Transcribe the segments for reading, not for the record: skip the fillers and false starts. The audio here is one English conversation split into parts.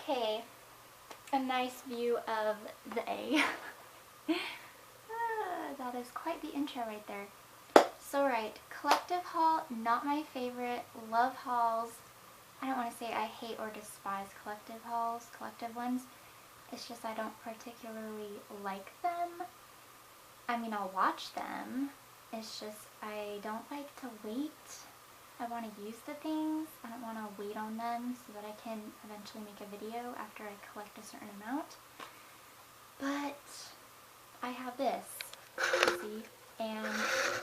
Okay, a nice view of the A. That is quite the intro right there. So right, collective haul, not my favorite. Love hauls. I don't want to say I hate or despise collective hauls, collective ones. It's just I don't particularly like them. I mean, I'll watch them. It's just I don't like to wait. I want to use the things. I don't want to wait on them so that I can eventually make a video after I collect a certain amount. But I have this, you see, and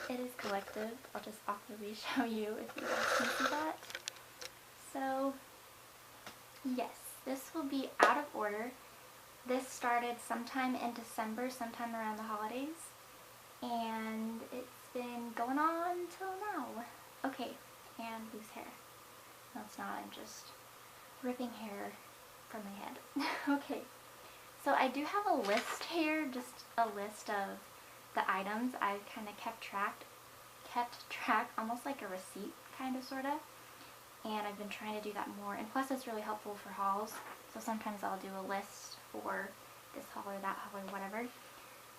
it is collective. I'll just awkwardly show you if you guys can see that. So, yes, this will be out of order. This started sometime in December, sometime around the holidays, and it's been going on till now. Okay, and loose hair. No, it's not. I'm just ripping hair from my head. Okay, so I do have a list here, just a list of the items I've kind of kept track, almost like a receipt, kind of, sort of. And I've been trying to do that more, and plus it's really helpful for hauls. So sometimes I'll do a list for this haul or that haul or whatever.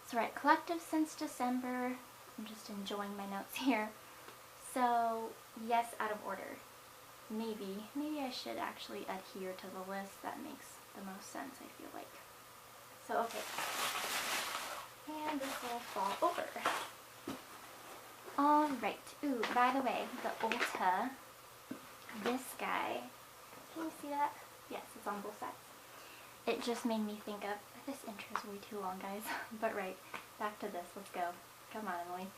So right, collective since December. I'm just enjoying my notes here. So yes, out of order. Maybe I should actually adhere to the list. That makes the most sense, I feel like. So okay, and this will fall over. Alright, ooh, by the way, the Ulta, this guy, can you see that? Yes, it's on both sides. It just made me think of, this intro is way too long, guys. But right, back to this, let's go. Come on, Emily.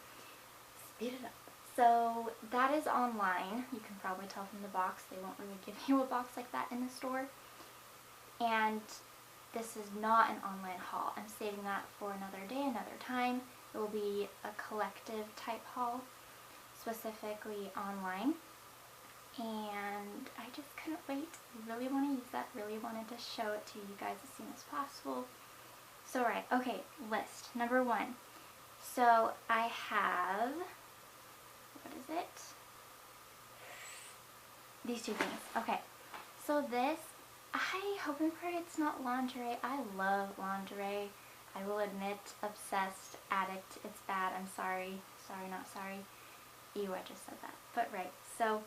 Speed it up. So that is online. You can probably tell from the box. They won't really give you a box like that in the store. And this is not an online haul. I'm saving that for another day, another time. It will be a collective type haul, specifically online. And I just couldn't wait. Really want to use that. Really wanted to show it to you guys as soon as possible. So right, okay, list. Number 1. So I have, what is it? These two things. Okay, so this, I hope and pray it's not lingerie. I love lingerie. I will admit, obsessed, addict. It's bad. I'm sorry. Sorry, not sorry. Ew, I just said that. But right, so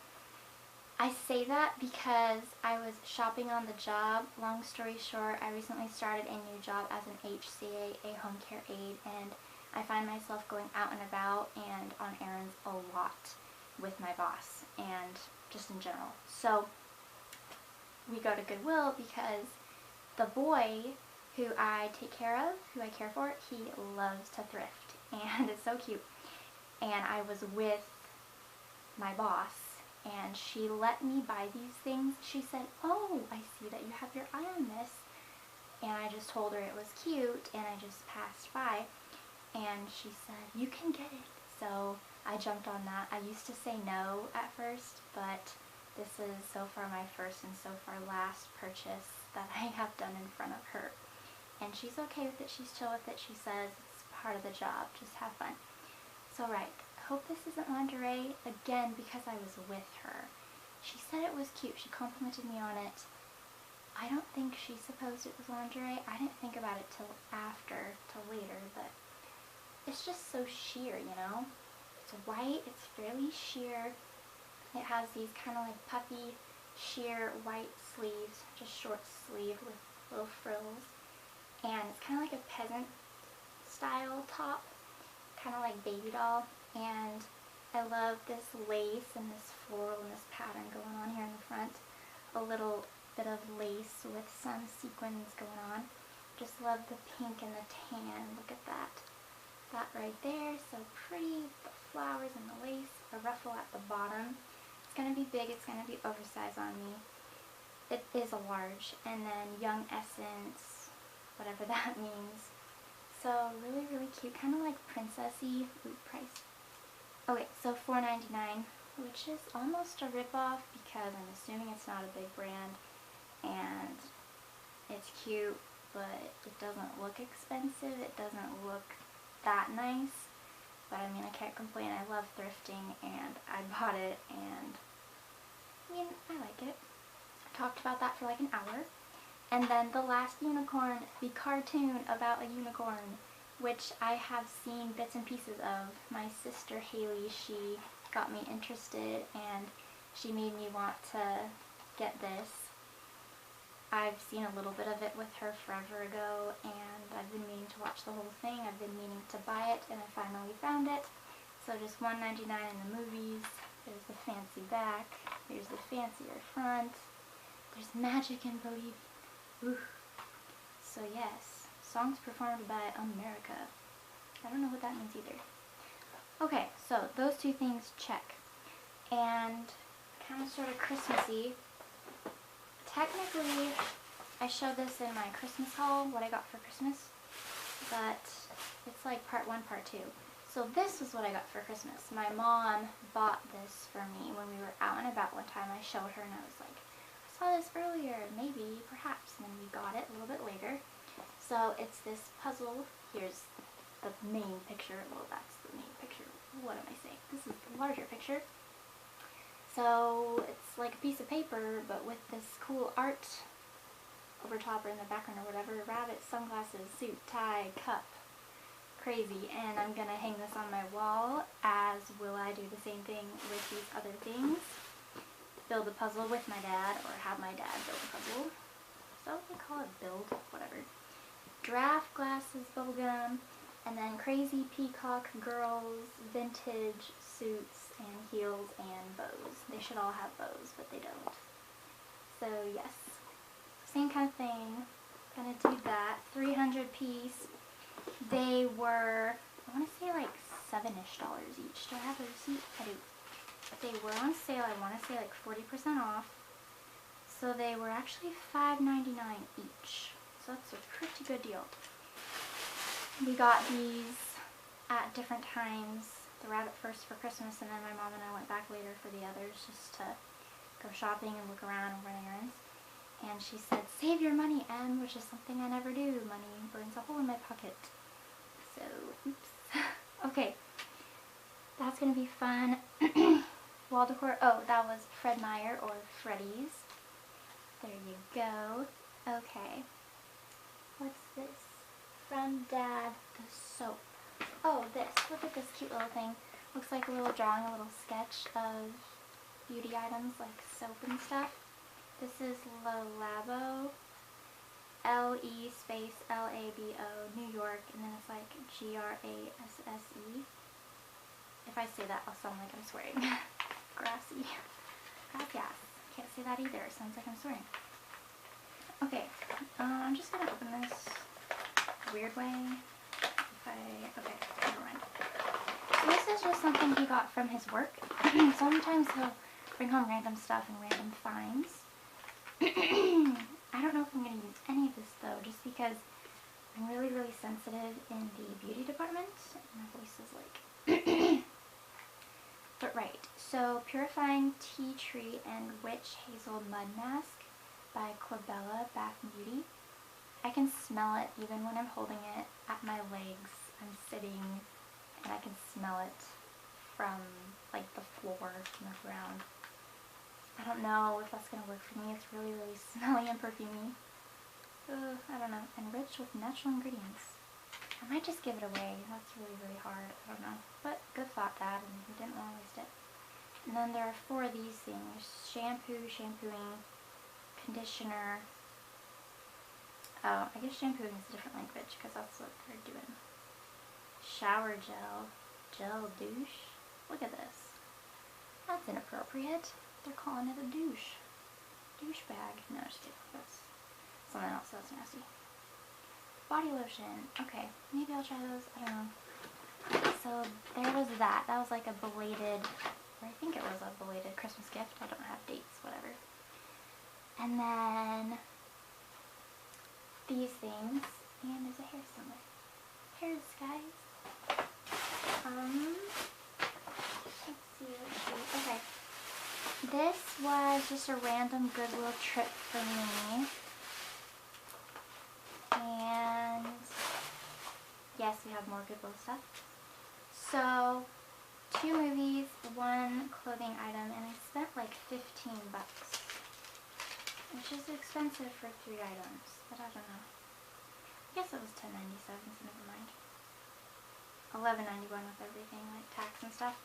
I say that because I was shopping on the job. Long story short, I recently started a new job as an HCA, a home care aide, and I find myself going out and about and on errands a lot with my boss and just in general. So we go to Goodwill because the boy who I take care of, who I care for, he loves to thrift, and it's so cute. And I was with my boss, and she let me buy these things. She said, "Oh, I see that you have your eye on this." And I just told her it was cute, and I just passed by, and she said, "You can get it." So I jumped on that. I used to say no at first, but this is so far my first and so far last purchase that I have done in front of her. And she's okay with it. She's chill with it. She says it's part of the job. Just have fun. So right, I hope this isn't lingerie, again, because I was with her. She said it was cute. She complimented me on it. I don't think she supposed it was lingerie. I didn't think about it till later, but it's just so sheer, you know? It's white, it's fairly sheer. It has these kind of like puffy, sheer white sleeves, just short sleeve with little frills. And it's kind of like a peasant style top, kind of like baby doll. And I love this lace and this floral and this pattern going on here in the front. A little bit of lace with some sequins going on. Just love the pink and the tan. Look at that. That right there, so pretty. The flowers and the lace, a ruffle at the bottom. It's going to be big, it's going to be oversized on me. It is a large. And then Young Essence, whatever that means. So really, really cute, kind of like princessy. Ooh, price. Okay, so $4.99, which is almost a ripoff because I'm assuming it's not a big brand. And it's cute, but it doesn't look expensive. It doesn't look that nice, but I mean, I can't complain. I love thrifting, and I bought it, and I mean, I like it. I talked about that for like an hour. And then The Last Unicorn, the cartoon about a unicorn, which I have seen bits and pieces of. My sister Haley, she got me interested and she made me want to get this. I've seen a little bit of it with her forever ago, and I've been meaning to watch the whole thing. I've been meaning to buy it, and I finally found it. So just $1.99 in the movies. There's the fancy back. There's the fancier front. There's magic and belief. Ooh. So yes, songs performed by America. I don't know what that means either. Okay, so those two things check. And kind of sort of Christmassy. Technically, I showed this in my Christmas haul, what I got for Christmas, but it's like part 1, part 2. So this was what I got for Christmas. My mom bought this for me when we were out and about one time. I showed her and I was like, I saw this earlier, maybe, perhaps, and then we got it a little bit later. So it's this puzzle. Here's the main picture. Well, that's the main picture. What am I saying? This is the larger picture. So it's like a piece of paper, but with this cool art over top or in the background or whatever. Rabbit, sunglasses, suit, tie, cup. Crazy. And I'm going to hang this on my wall, as will I do the same thing with these other things. Build a puzzle with my dad, or have my dad build a puzzle. Is that what they call it? Build? Whatever. Draft glasses, bubblegum. And then crazy peacock girls, vintage suits, and heels and bows. They should all have bows, but they don't. So yes, same kind of thing. Gonna do that. 300 piece. They were, I want to say like $7-ish each. Do I have a receipt? I do. They were on sale. I want to say like 40% off. So they were actually $5.99 each. So that's a pretty good deal. We got these at different times. The rabbit first for Christmas, and then my mom and I went back later for the others just to go shopping and look around and run errands. And she said, save your money, Em, which is something I never do. Money burns a hole in my pocket. So, oops. Okay. That's going to be fun. Wall decor. Oh, that was Fred Meyer, or Freddy's. There you go. Okay. What's this? From Dad, the soap. Oh, this. Look at this cute little thing. Looks like a little drawing, a little sketch of beauty items like soap and stuff. This is Le Labo. L-E space L-A-B-O, New York, and then it's like G-R-A-S-S-E. If I say that, I'll sound like I'm swearing. Grassy. Gracias. Can't say that either. It sounds like I'm swearing. Okay. I'm just going to open this weird way. Okay, never mind. So this is just something he got from his work. Sometimes he'll bring home random stuff and random finds. I don't know if I'm going to use any of this though, just because I'm really, really sensitive in the beauty department. My voice is like... But right, so Purifying Tea Tree and Witch Hazel Mud Mask by Quabella Bath and Beauty. I can smell it even when I'm holding it at my legs. I'm sitting and I can smell it from like the floor, from the ground. I don't know if that's going to work for me. It's really, really smelly and perfumey. I don't know. Enriched with natural ingredients. I might just give it away. That's really, really hard. I don't know. But good thought, Dad, and we didn't want to waste it. And then there are 4 of these things. Shampoo, shampooing, conditioner. Oh, I guess shampooing is a different language because that's what they're doing. Shower gel. Gel douche. Look at this. That's inappropriate. They're calling it a douche. Douche bag. No, just kidding. That's something else. That's nasty. Body lotion. Okay, maybe I'll try those. I don't know. So there was that. That was like a belated, or I think it was a belated Christmas gift. I don't have dates, whatever. And then these things. And there's a hair somewhere. Hairs, guys. Let's see. Okay. This was just a random Goodwill trip for me. And yes, we have more Goodwill stuff. So 2 movies, 1 clothing item, and I spent like $15. Which which is expensive for 3 items, but I don't know. I guess it was $10.97, so never mind. $11.91 with everything, like tax and stuff.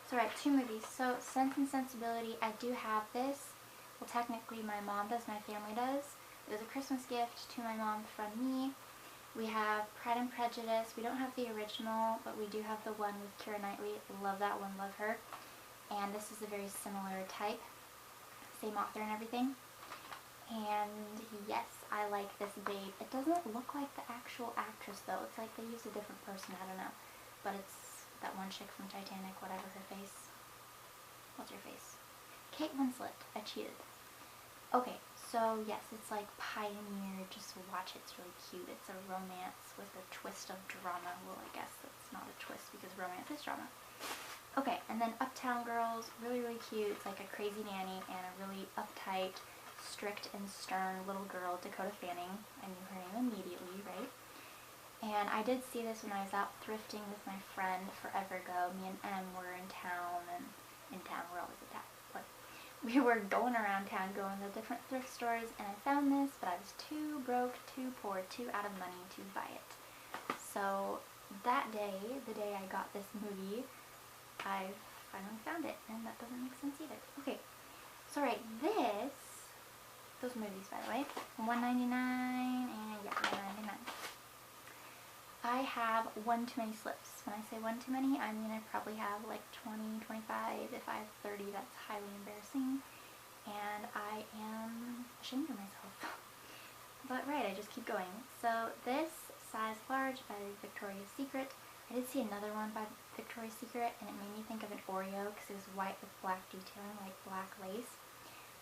So right, 2 movies. So Sense and Sensibility, I do have this. Well, technically my mom does, my family does. It was a Christmas gift to my mom from me. We have Pride and Prejudice. We don't have the original, but we do have the one with Keira Knightley. Love that one, love her. And this is a very similar type. Same author and everything. And yes, I like this babe. It doesn't look like the actual actress though. It's like they use a different person, I don't know. But it's that one chick from Titanic, whatever her face. What's her face? Kate Winslet. I cheated. Okay, so yes, it's like Pioneer. Just watch it. It's really cute. It's a romance with a twist of drama. Well, I guess it's not a twist because romance is drama. Okay, and then Uptown Girls. Really, really cute. It's like a crazy nanny and a really uptight, strict and stern little girl, Dakota Fanning. I knew her name immediately, right? And I did see this when I was out thrifting with my friend forever ago. Me and Em were in town, and we're always in town. But we were going around town, going to different thrift stores, and I found this, but I was too broke, too poor, too out of money to buy it. So that day, the day I got this movie, I finally found it, and that doesn't make sense either. Okay, so right, those movies, by the way, $1.99, and yeah, $1.99. I have one too many slips. When I say one too many, I mean I probably have like 20, 25. If I have 30, that's highly embarrassing. And I am ashamed of myself. But right, I just keep going. So this, size large by Victoria's Secret. I did see another one by Victoria's Secret, and it made me think of an Oreo because it was white with black detailing, like black lace.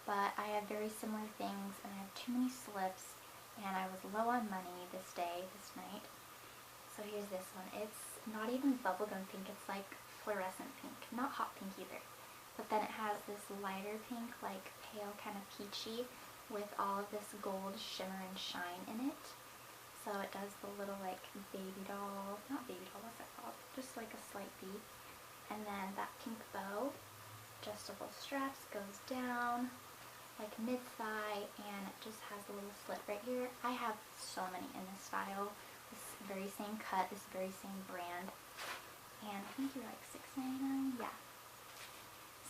But I have very similar things, and I have too many slips, and I was low on money this night. So here's this one. It's not even bubblegum pink, it's like fluorescent pink. Not hot pink either. But then it has this lighter pink, like pale, kind of peachy, with all of this gold shimmer and shine in it. So it does the little like baby doll, not baby doll, what's that called? Just like a slight V. And then that pink bow, adjustable straps, goes down like mid-thigh, and it just has a little slit right here. I have so many in this style. This very same cut, this very same brand, and I think you're like $6.99, yeah.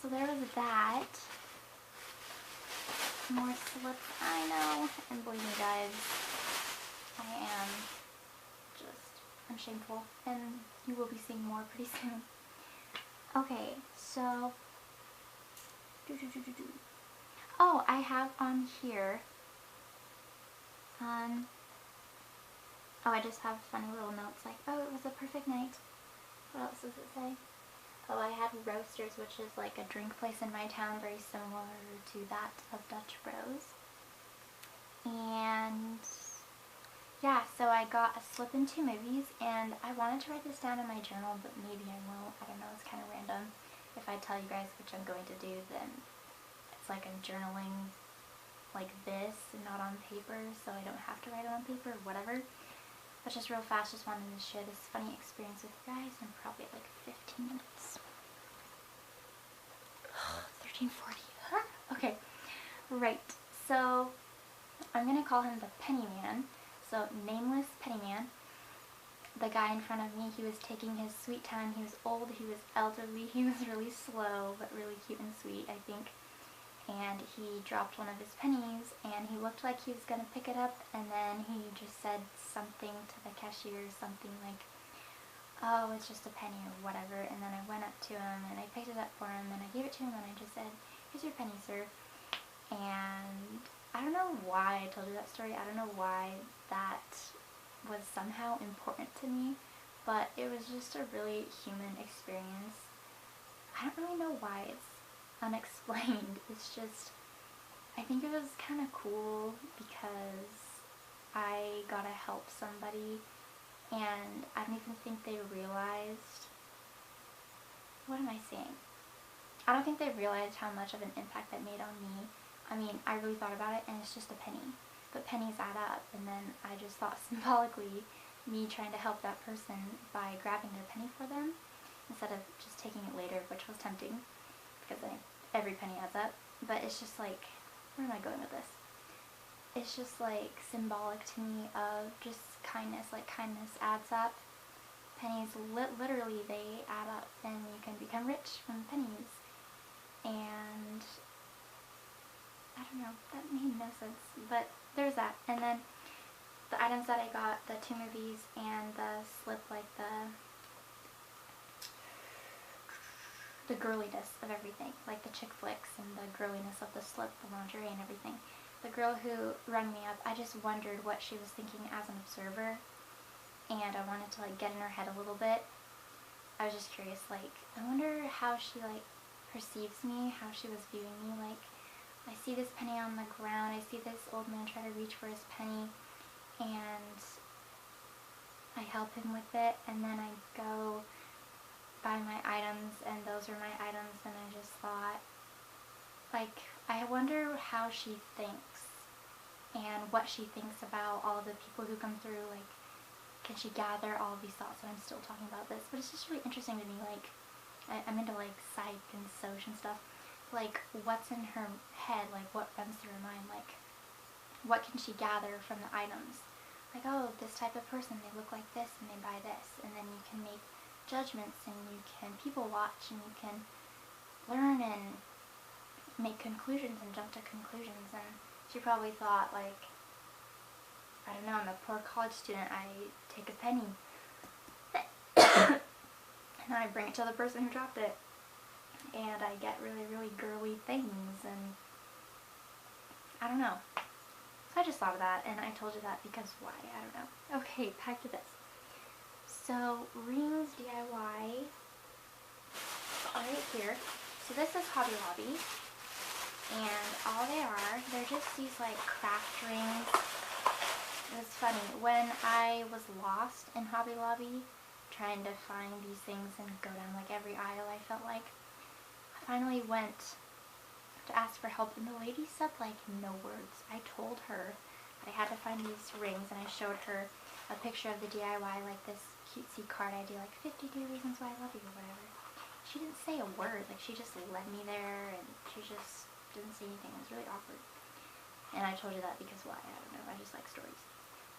So there was that. More slips, I know, and believe me guys, I'm shameful, and you will be seeing more pretty soon. Okay, so, oh, I have on here, oh, I just have funny little notes like, oh, it was a perfect night. What else does it say? Oh, I had Roasters, which is like a drink place in my town, very similar to that of Dutch Bros. And yeah, so I got a slip in 2 movies, and I wanted to write this down in my journal, but maybe I won't. I don't know, it's kind of random. If I tell you guys which I'm going to do, then it's like I'm journaling like this and not on paper, so I don't have to write it on paper or whatever. But just real fast, just wanted to share this funny experience with you guys. I'm probably at like 15 minutes. 13:40. Okay, right. So I'm gonna call him the Penny Man. So nameless Penny Man. The guy in front of me, he was taking his sweet time. He was old, he was elderly, he was really slow, but really cute and sweet, I think. And he dropped one of his pennies, and he looked like he was going to pick it up, and then he just said something to the cashier, something like, oh, it's just a penny or whatever. And then I went up to him, and I picked it up for him, and I gave it to him, and I just said, here's your penny, sir. And I don't know why I told you that story. I don't know why that was somehow important to me, but it was just a really human experience. I don't really know why it's unexplained. It's just, I think it was kind of cool because I got to help somebody, and I don't even think they realized, what am I saying? I don't think they realized how much of an impact that made on me. I mean, I really thought about it, and it's just a penny, but pennies add up. And then I just thought symbolically, me trying to help that person by grabbing their penny for them instead of just taking it later, which was tempting because every penny adds up. But it's just like, where am I going with this? it's just like symbolic to me of just kindness. Like kindness adds up. Pennies, literally, they add up, and you can become rich from pennies. And I don't know, that made no sense, but there's that. And then the items that I got, the 2 movies and the slip, like the girliness of everything, like the chick flicks and the girliness of the slip, the lingerie and everything. The girl who rang me up, I just wondered what she was thinking as an observer, and I wanted to like get in her head a little bit. I was just curious, like, I wonder how she like perceives me, how she was viewing me. Like, I see this penny on the ground, I see this old man try to reach for his penny, and I help him with it, and then I go buy my items, and those are my items, and I just thought, like, I wonder how she thinks, and what she thinks about all of the people who come through. Like, can she gather all of these thoughts? And I'm still talking about this, but it's just really interesting to me. Like, I'm into like psych and soc and stuff. Like, what's in her head? Like, what runs through her mind? Like, what can she gather from the items? Like, oh, this type of person, they look like this and they buy this, and then you can make judgments, and you can people watch, and you can learn and make conclusions and jump to conclusions. And she probably thought, like, I don't know, I'm a poor college student, I take a penny and I bring it to the person who dropped it, and I get really, really girly things, and I don't know. So I just thought of that, and I told you that because why? I don't know. Okay, back to this. So, rings DIY, right here. So this is Hobby Lobby, and all they are, they're just these like craft rings. It was funny, when I was lost in Hobby Lobby, trying to find these things and go down like every aisle, I felt like, I finally went to ask for help, and the lady said like no words. I told her that I had to find these rings, and I showed her a picture of the DIY, like this cutesy card idea, like 52 reasons why I love you or whatever. She didn't say a word, like she just led me there, and she just didn't say anything. It was really awkward. And I told you that because why? I don't know, I just like stories.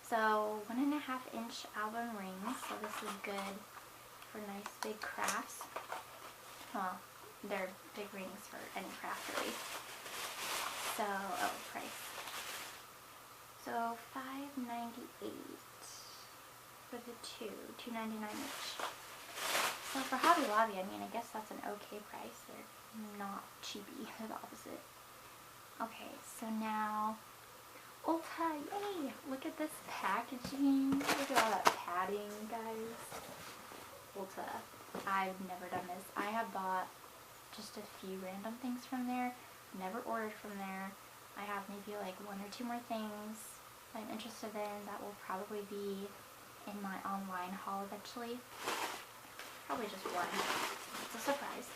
So 1.5-inch album rings, so this is good for nice big crafts. Well, they're big rings for any craft really. So, oh, price. So $5.98 for the two, $2.99 each. So for Hobby Lobby, I mean, I guess that's an okay price. They're not cheapy, they're the opposite. Okay, so now Ulta, yay! Look at this packaging. Look at all that padding, guys. Ulta. I've never done this. I have bought just a few random things from there. Never ordered from there. I have maybe like 1 or 2 more things I'm interested in that will probably be in my online haul eventually. Probably just one. It's a surprise.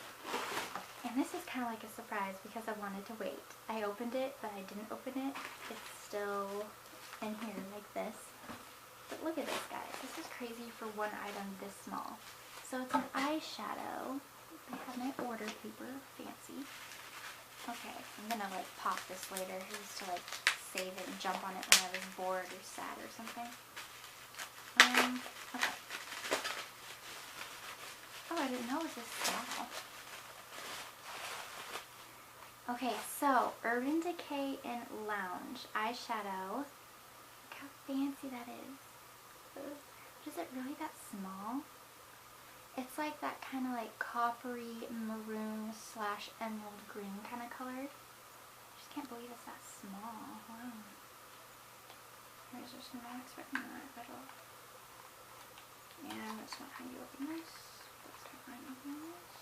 And this is kind of like a surprise because I wanted to wait. I opened it, but I didn't open it. It's still in here like this. But look at this, guys. This is crazy for one item this small. So it's an eyeshadow. I have my order paper. Fancy. Okay, I'm gonna like pop this later. I used to like save it and jump on it when I was bored or sad or something. Okay. Oh, I didn't know it was this small. Okay, so Urban Decay and Lounge eyeshadow. Look how fancy that is. Is it really that small? It's like that kind of like coppery maroon / emerald green kind of color. I just can't believe it's that small. Wow. There's just no expecting that at all. And that's not how you open this. That's not how you open this.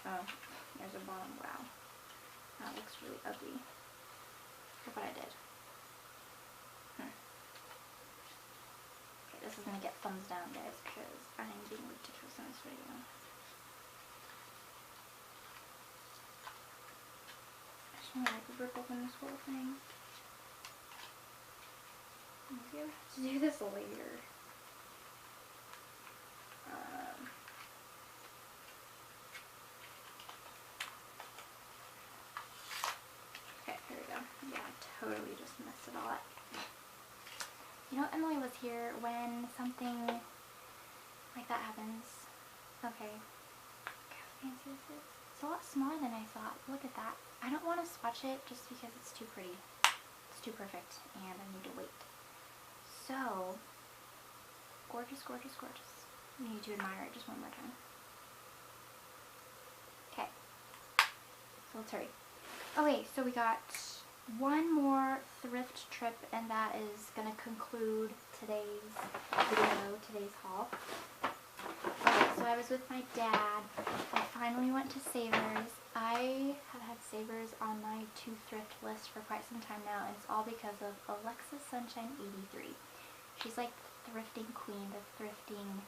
Oh, there's a bottom. Wow. That looks really ugly. Look what I did. Okay, this is gonna get thumbs down, guys, because I am being ridiculous in this video. I just want to like rip open this whole thing. Maybe I'll have to do this later. Okay, here we go. Yeah, totally just messed it all up. You know, Emily was here when something like that happens. Okay. Look how fancy this is. It's a lot smaller than I thought. Look at that. I don't want to swatch it just because it's too pretty. It's too perfect and I need to wait. So, gorgeous, gorgeous, gorgeous. You need to admire it just one more time. Okay. So let's hurry. Okay, so we got one more thrift trip and that is going to conclude today's video, today's haul. Okay, so I was with my dad. I finally went to Savers. I have had Savers on my to thrift list for quite some time now, and it's all because of Alexa Sunshine 83. She's like the thrifting queen, the thrifting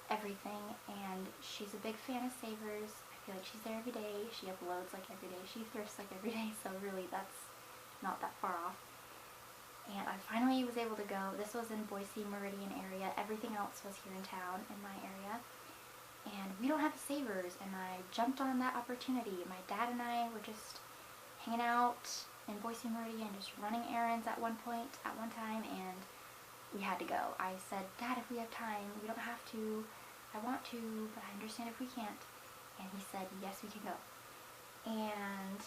everything, and she's a big fan of Savers. I feel like she's there every day. She uploads like every day. She thrifts like every day, so really that's not that far off. And I finally was able to go. This was in Boise, Meridian area. Everything else was here in town, in my area. And we don't have a Savers, and I jumped on that opportunity. My dad and I were just hanging out in Boise, Meridian, just running errands at one time, and we had to go. I said, Dad, if we have time, we don't have to. I want to, but I understand if we can't. And he said, yes, we can go. And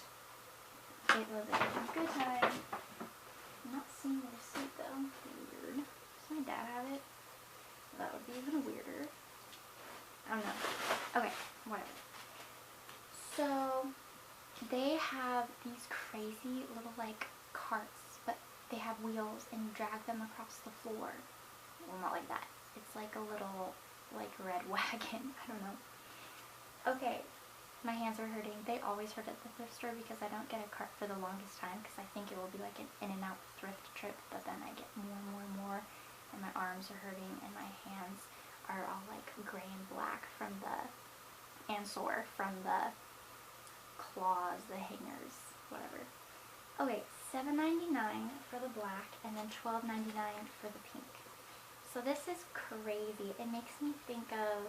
it was a good time. I'm not seeing the receipt though. Weird. Does my dad have it? That would be even weirder. I don't know. Okay, whatever. So, they have these crazy little like carts, but they have wheels and you drag them across the floor. Well, not like that. It's like a little like red wagon. I don't know. Okay. My hands are hurting. They always hurt at the thrift store because I don't get a cart for the longest time because I think it will be like an in and out thrift trip, but then I get more and more and more and my arms are hurting and my hands are all like gray and black from and sore from the claws, the hangers, whatever. Okay, $7.99 for the black and then $12.99 for the pink. So this is crazy. It makes me think of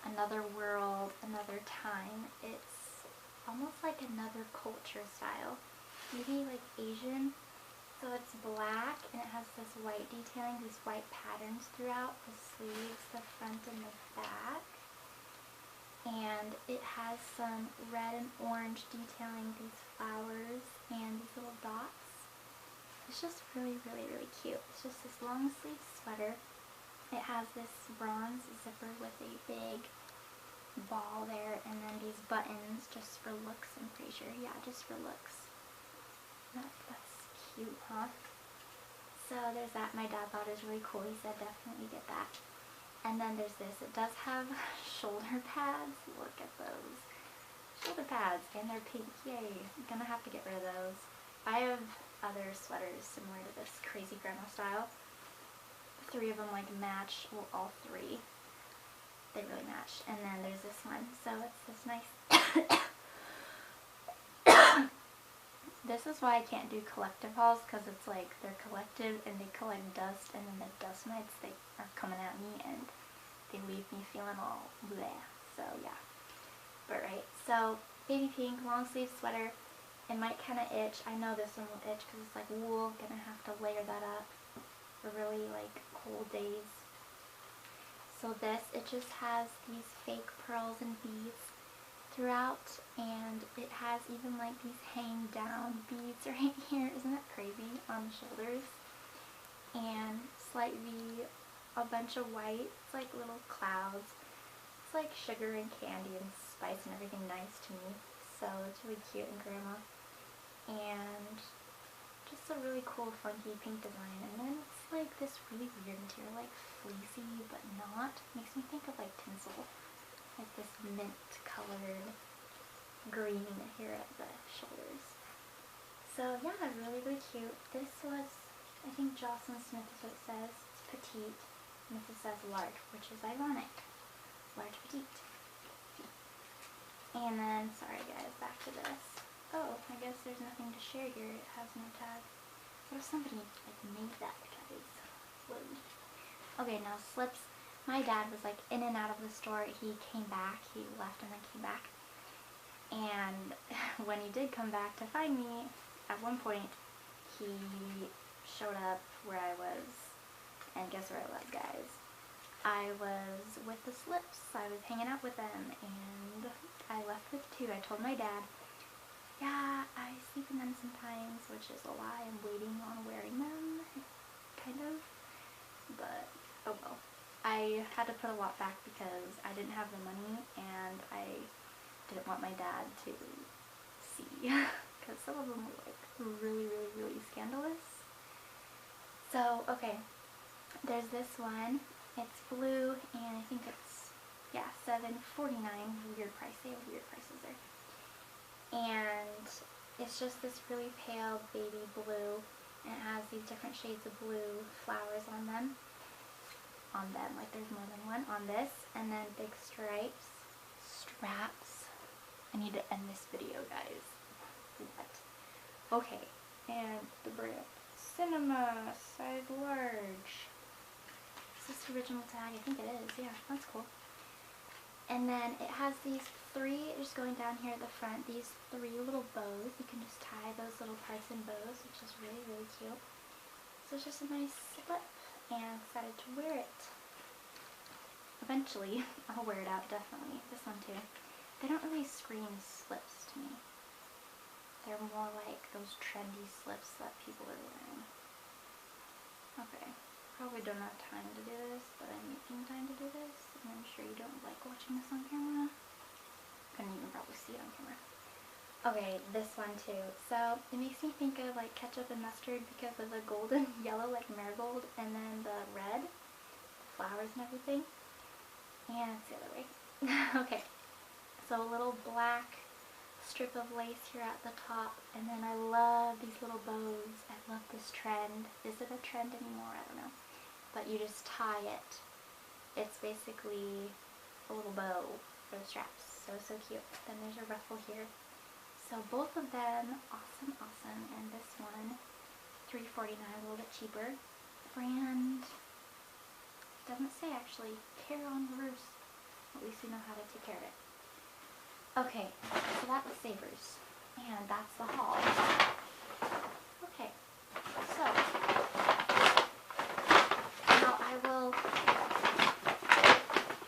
another world, another time. It's almost like another culture style. Maybe like Asian. So it's black and it has this white detailing, these white patterns throughout the sleeves, the front and the back. And it has some red and orange detailing, these flowers and these little dots. It's just really, really, really cute. It's just this long sleeve sweater. It has this bronze zipper with a big ball there, and then these buttons just for looks, I'm pretty sure. Yeah, just for looks. That's cute, huh? So there's that. My dad thought it was really cool. He said definitely get that. And then there's this. It does have shoulder pads. Look at those. Shoulder pads, and they're pink. Yay. I'm gonna have to get rid of those. I have other sweaters similar to this crazy grandma style. 3 of them like match, well, all 3. They really match. And then there's this one. So it's this nice. This is why I can't do collective hauls, because it's like they're collective and they collect dust, and then the dust mites, they are coming at me and they leave me feeling all bleh. So yeah. But right. So baby pink, long sleeve sweater. It might kind of itch. I know this one will itch because it's like wool. Gonna have to layer that up for really like cold days. So this, it just has these fake pearls and beads throughout, and it has even like these hang down beads right here. Isn't that crazy? On the shoulders. And slightly a bunch of white. It's like little clouds. It's like sugar and candy and spice and everything nice to me. So it's really cute and grandma. And just a really cool funky pink design. And then it's like this really weird material, like fleecy but not. Makes me think of like tinsel. Like this mint colored green here at the shoulders. So yeah, really, really cute. This was, I think Jocelyn Smith is what it says. It's petite. And this says large, which is ironic. Large petite. And then, sorry guys, back to this. Oh, I guess there's nothing to share here. It has no tag. What if somebody like made that, guys? Whoa. Okay, now slips. My dad was like in and out of the store. He came back. He left and then came back. And when he did come back to find me, at one point, he showed up where I was, and guess where I was, guys? I was with the Slips. I was hanging out with them, and I left with 2. I told my dad, yeah, I sleep in them sometimes, which is a lie. I'm waiting on wearing them, kind of, but oh well. I had to put a lot back because I didn't have the money, and I didn't want my dad to see, because some of them were like really, really, really scandalous. So, okay, there's this one. It's blue, and I think it's, yeah, $7.49. Weird price. They have weird prices there. And it's just this really pale baby blue, and it has these different shades of blue flowers on them. Like there's more than one on this, and then big straps. I need to end this video, guys. What? Okay, and the brand Cinema, size large. Is this the original tag? I think it is. Yeah, that's cool. And then it has these 3, just going down here at the front, these 3 little bows. You can just tie those little parts in bows, which is really, really cute. So it's just a nice slip, and I decided to wear it. Eventually, I'll wear it out, definitely. This one too. They don't really scream slips to me. They're more like those trendy slips that people are wearing. Okay, probably don't have time to do this, but I'm making time to do this, and I'm sure you don't like watching this on camera. Couldn't even probably see it on camera. Okay, this one too. So, it makes me think of like ketchup and mustard because of the golden yellow like marigold, and then the red, flowers and everything. And it's the other way. Okay, so a little black strip of lace here at the top, and then I love these little bows. I love this trend. Is it a trend anymore? I don't know. But you just tie it. It's basically a little bow for the straps. So, so cute. Then there's a ruffle here. So both of them, awesome, awesome. And this one, $3.49, a little bit cheaper. Brand, doesn't say actually. Care on Roost. At least we know how to take care of it. Okay, so that was Savers, and that's the haul. Okay, so now I will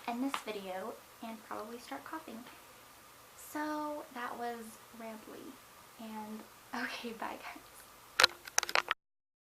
end this video and probably start coughing. So that was rambly, and okay, bye guys.